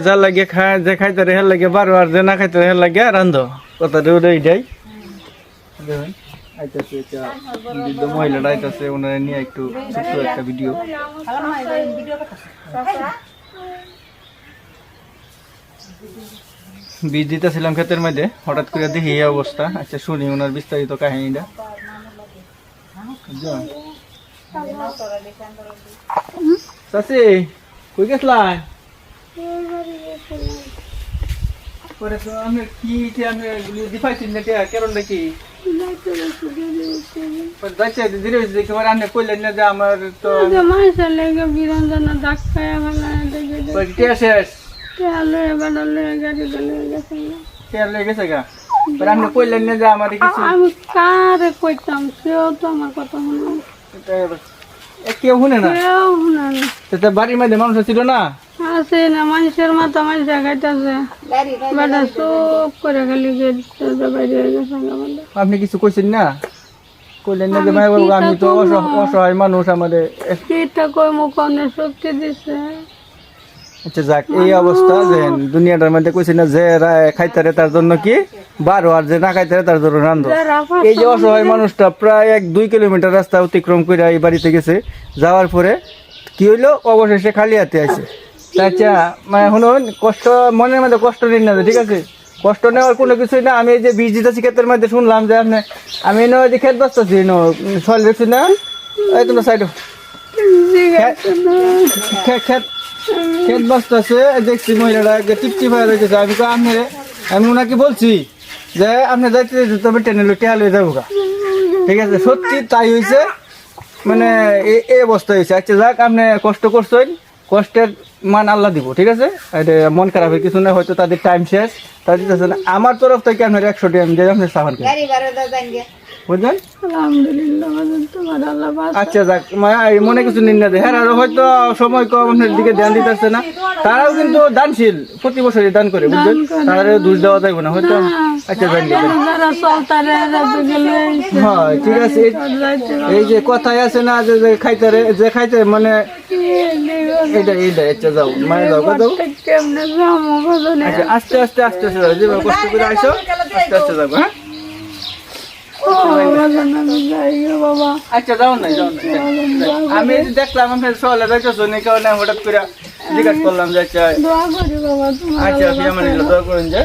যা লাগে খায়, যে খাইতে রে হের লাগে বারো, আর যে না খাইতে রে হের লাগে রান্ধ, কথাটা ওটাই দেয়। দেখুন আইতাছে একটা বৃদ্ধ মহিলাটা আইতাছে, ওনারা নিয়ে একটু ছোট্ট একটা ভিডিও। বীজ দিতেছিলাম ক্ষেতের মধ্যে, হঠাৎ করে দেখি এই অবস্থা। আচ্ছা শুনি ওনার বিস্তারিত কাহিনীটা। চাচি কই গেছলাই? পরে তো আমি কি আমি দিফাইছি না কেরণ নাকি যাইছে ধীরে ধীরে একেবারে আপনি কইলেন না যে আমার তো মাইসা লেগে বিরঞ্জনা ডাক খায় ফেলা শেষ গাড়ি লয়ে গেছে গা। পরে আপনি কইলেন না যে আমার কিছু, আমি কারে কইতাম, সেও তো আমার কথা শুনে কেউ শুনে না। কেউ শুনে না। তো বাড়ির মধ্যে মানুষ ছিল না? আছে না, মানুষের মাথা মানুষের খাইতেছে, বেটা চুপ করে খালি বাইরে গেছে। আপনি কিছু কইছেন না? কইলেন না যে ভাই বাবু আমি তো অসহায় মানুষ, আমাদের এটা কই মুখ শক্তি দিছে। আচ্ছা যাক, এই অবস্থা যে দুনিয়াটার মধ্যে কইছেন না যে খাইতারে তার জন্য কি বারো, আর যে না খাইতারে তার জন্য রান্ধ। এই যে অসহায় মানুষটা প্রায় 1-2 কিলোমিটার রাস্তা অতিক্রম করে এই বাড়িতে গেছে, যাওয়ার পরে কি হইলো, অবশেষে খালি হাতে আছে। আচ্ছা মানে শুনুন, কষ্ট মনের মধ্যে কষ্ট নিন না, ঠিক আছে? কষ্ট নেওয়ার কোনো কিছুই না। আমি এই যে বীজ দিতেছি ক্ষেতের মধ্যে, শুনলাম যে আপনি, আমি যে ক্ষেত বাঁচতেছি সল দেখছি না, এই তোমরা সাইড ক্ষেত বাঁচতেছে, দেখছি মহিলাটা টিপটিপ হয়ে রয়েছে। আমি ওনাকে বলছি যে আপনি যাইতে তবে ট্রেনে টেহা লয়ে যাবো গা, ঠিক আছে? সত্যি তাই হয়েছে, মানে এই অবস্থা হয়েছে। আচ্ছা যাক, আপনি কষ্ট করছেন, কষ্টের মান আল্লাহ দিব, ঠিক আছে? এটা মন খারাপের কিছু না, হয়তো তাদের টাইম শেষ, তারা দিতেছে না। আমার তরফ থেকে আপনার 100 টাকা আমি আপনার সামান বুঝলেন? আচ্ছা যাক, মনে কিছু নিন না, হ্যাঁ আরো হয়তো সময় কম, আপনার দিকে ধ্যান দিতেছে না। তারাও কিন্তু দানশীল, প্রতি বছরই দান করে, বুঝলেন? তারা দোষ দেওয়া যাইব না হয়তো। আচ্ছা যান, হ্যাঁ ঠিক আছে। এই যে কথাই আছে না যে খাইতে মানে এইটা। আচ্ছা যাও, মায়ের যাও, যাও। আচ্ছা আস্তে আস্তে যেভাবে কষ্ট করে আইসো, আস্তে আস্তে যাবো। হ্যাঁ আচ্ছা যাও নাই, আমি দেখলাম আপনার সহলে যাইতেছ, এই কারণে হঠাৎ করে জিজ্ঞাসা করলাম যে আচ্ছা আচ্ছা আপনি আমার দোয়া করেন যে